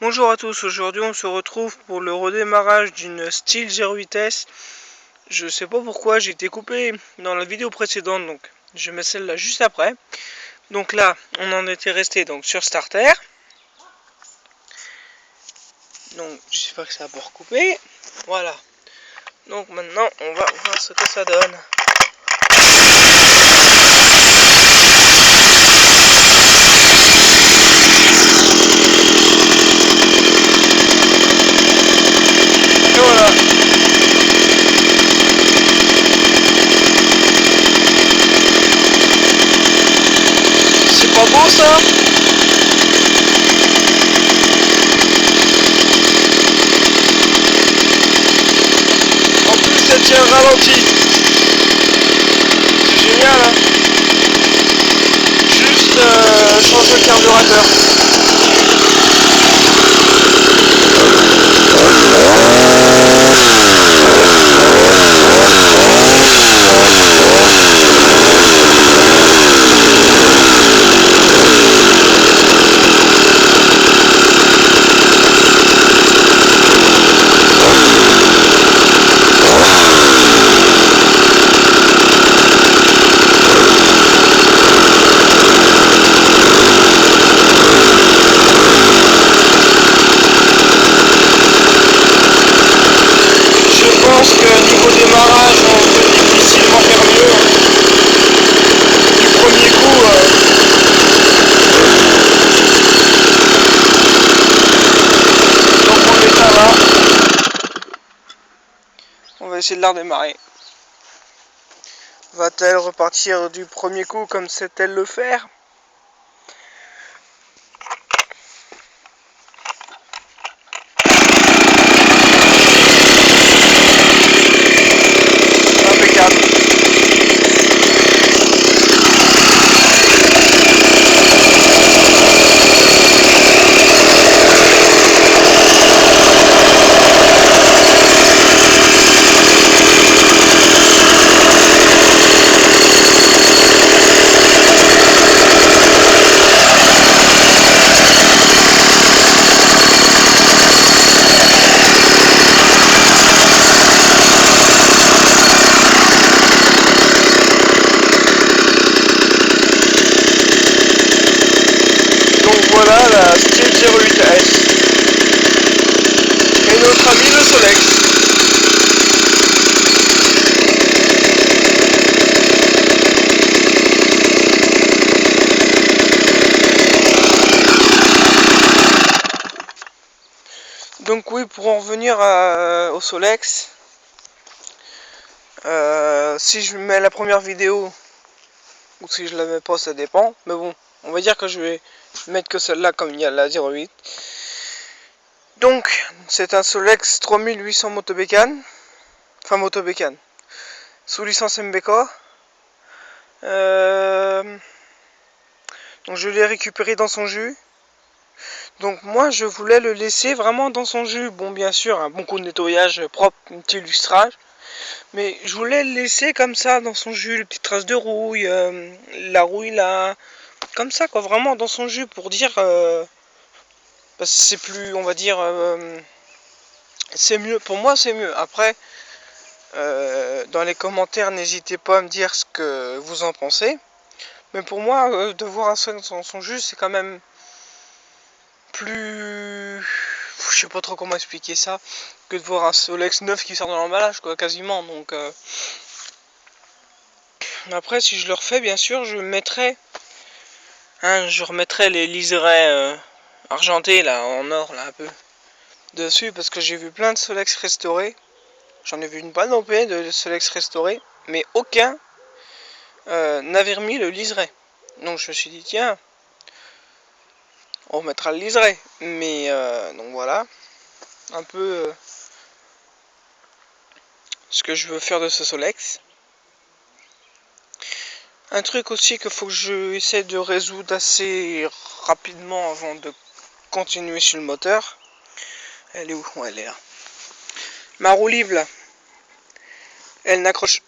Bonjour à tous, aujourd'hui on se retrouve pour le redémarrage d'une Stihl 08S. Je sais pas pourquoi, j'ai été coupé dans la vidéo précédente, donc je mets celle-là juste après. Donc là, on en était resté donc sur Starter. Donc j'espère que ça va pas recouper. Voilà. Donc maintenant, on va voir ce que ça donne. Et voilà. C'est pas beau ça? En plus ça tient ralenti. C'est génial hein. Juste changer le carburateur. Je pense que niveau démarrage on peut difficilement faire mieux. Du premier coup donc on est ça là. On va essayer de la redémarrer. Va-t-elle repartir du premier coup comme sait-elle le faire? Impeccable. Voilà la Stihl 08S et notre ami le Solex. Donc oui, pour en revenir au Solex, si je mets la première vidéo ou si je la mets pas, ça dépend. Mais bon, on va dire que je vais mettre que celle-là comme il y a la 08. Donc, c'est un Solex 3800 motobécane, enfin motobécane, sous licence MBK. Donc je l'ai récupéré dans son jus. Donc moi je voulais le laisser vraiment dans son jus. Bon bien sûr un bon coup de nettoyage propre, un petit lustrage. Mais je voulais le laisser comme ça dans son jus, les petites traces de rouille, la rouille là, comme ça quoi, vraiment dans son jus pour dire, parce que c'est plus, on va dire, c'est mieux, pour moi c'est mieux. Après, dans les commentaires n'hésitez pas à me dire ce que vous en pensez. Mais pour moi, de voir un Solex dans son jus c'est quand même plus, je sais pas trop comment expliquer ça, que de voir un Solex neuf qui sort dans l'emballage quoi, quasiment. Donc après si je le refais bien sûr je mettrai je remettrai les liserés argentés là en or là un peu dessus, parce que j'ai vu plein de Solex restaurés, j'en ai vu une panoplie de Solex restaurés mais aucun n'avait remis le liseré. Donc je me suis dit tiens, on remettra le liseré. Mais donc voilà un peu ce que je veux faire de ce Solex. Un truc aussi qu'il faut que je essaie de résoudre assez rapidement avant de continuer sur le moteur. Elle est où? Ouais, elle est là. Ma roue libre là, elle n'accroche.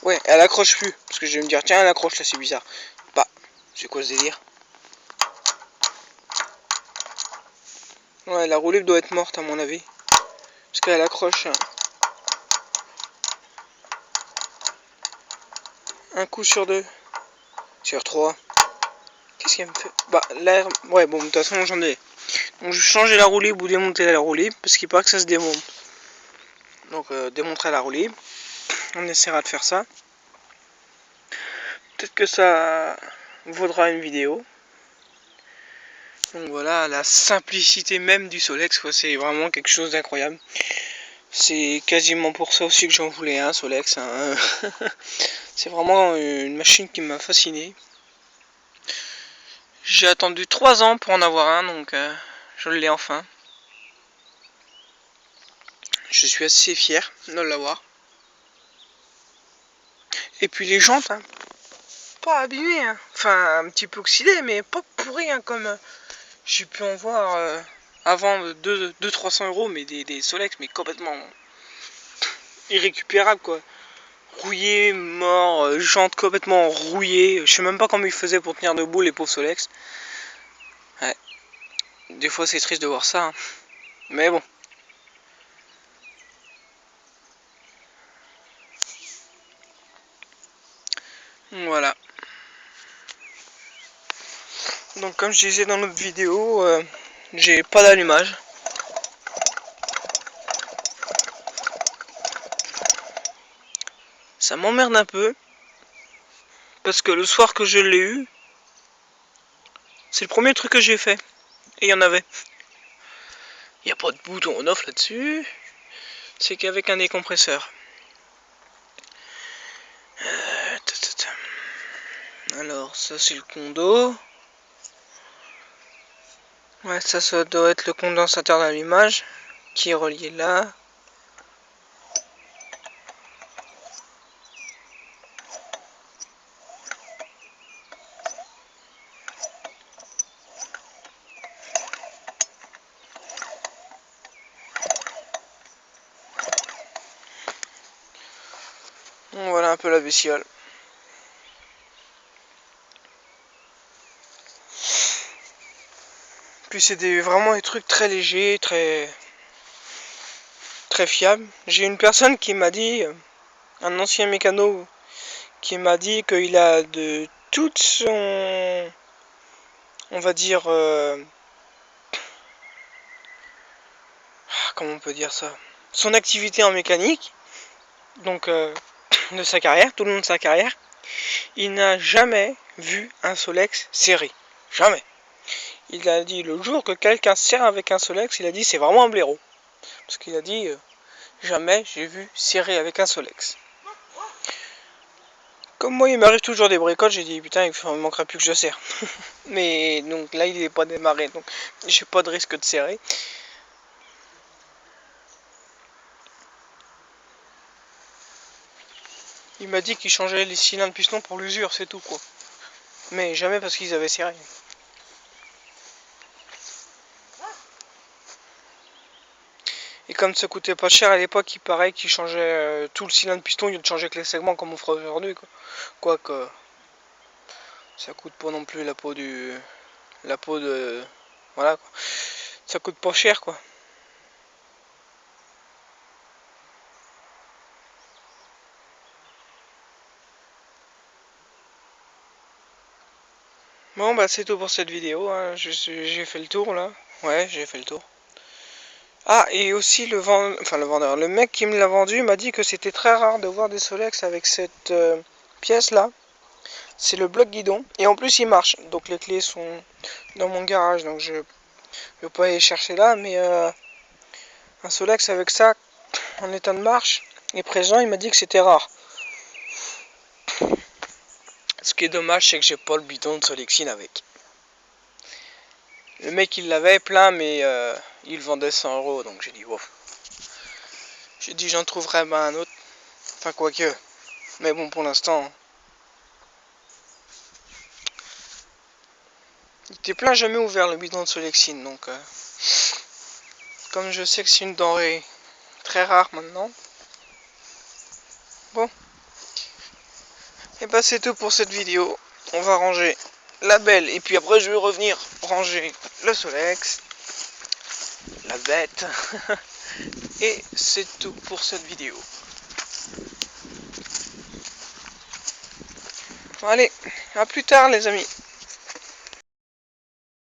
Ouais, elle accroche plus. Parce que je vais me dire, tiens, elle accroche là, c'est bizarre. Bah, C'est quoi ce délire? Ouais, la roue libre doit être morte à mon avis. Parce qu'elle accroche un coup sur 2. Sur 3. Qu'est-ce qu'elle me fait? Bah l'air... Ouais bon de toute façon j'en ai. Donc je vais changer la roue libre ou démonter la roue libre. Parce qu'il paraît que ça se démonte. Donc démontrer la roue libre. On essaiera de faire ça. Peut-être que ça vaudra une vidéo. Donc voilà, la simplicité même du Solex, c'est vraiment quelque chose d'incroyable. C'est quasiment pour ça aussi que j'en voulais un Solex. Hein. C'est vraiment une machine qui m'a fasciné. J'ai attendu 3 ans pour en avoir un, donc je l'ai enfin. Je suis assez fier de l'avoir. Et puis les jantes, hein, pas abîmées, hein. Enfin un petit peu oxydées, mais pas pourries, hein, comme j'ai pu en voir avant 200-300 euros, mais des Solex, mais complètement irrécupérables quoi. Rouillé, mort, jantes complètement rouillées. Je sais même pas comment ils faisaient pour tenir debout les pauvres Solex. Ouais. Des fois c'est triste de voir ça, hein. Mais bon. Voilà. Donc comme je disais dans l'autre vidéo, j'ai pas d'allumage. Ça m'emmerde un peu. Parce que le soir que je l'ai eu, c'est le premier truc que j'ai fait. Et il y en avait. Il n'y a pas de bouton on off là-dessus. C'est qu'avec un décompresseur. Alors ça c'est le condo. Ouais, ça doit être le condensateur d'allumage qui est relié là. Donc voilà un peu la bestiole. Puis c'est vraiment des trucs très légers, très fiables. J'ai une personne qui m'a dit, un ancien mécano, qui m'a dit qu'il a de toute son, on va dire, comment on peut dire ça, son activité en mécanique, donc de sa carrière, tout le long de sa carrière, il n'a jamais vu un Solex serré. Jamais. Il a dit le jour que quelqu'un serre avec un Solex, il a dit c'est vraiment un blaireau. Parce qu'il a dit jamais j'ai vu serrer avec un Solex. Comme moi il m'arrive toujours des bricoles, j'ai dit putain il ne manquerait plus que je serre. Mais donc là il n'est pas démarré, donc j'ai pas de risque de serrer. Il m'a dit qu'il changeait les cylindres piston pour l'usure, c'est tout quoi. Mais jamais parce qu'ils avaient serré. Et comme ça coûtait pas cher à l'époque, il paraît qu'il changeait tout le cylindre piston, il ne changeait que les segments comme on ferait aujourd'hui. Quoique ça coûte pas non plus la peau de... Voilà quoi. Ça coûte pas cher quoi. Bon bah c'est tout pour cette vidéo, hein. J'ai fait le tour là. Ouais, j'ai fait le tour. Ah, et aussi le vendeur, le mec qui me l'a vendu m'a dit que c'était très rare de voir des Solex avec cette pièce là. C'est le bloc guidon. Et en plus il marche. Donc les clés sont dans mon garage. Donc je ne vais pas aller chercher là. Mais un Solex avec ça en état de marche et présent, il m'a dit que c'était rare. Ce qui est dommage, c'est que j'ai pas le bidon de Solexine avec. Le mec il l'avait plein, mais il vendait 100 euros. Donc j'ai dit wow. J'ai dit j'en trouverai un autre. Enfin quoique. Mais bon pour l'instant. Il était plein jamais ouvert le bidon de Solexine. Donc comme je sais que c'est une denrée très rare maintenant. Bon. Et bah c'est tout pour cette vidéo. On va ranger la belle. Et puis après je vais revenir ranger le Solex, la bête. Et c'est tout pour cette vidéo. Allez, à plus tard les amis.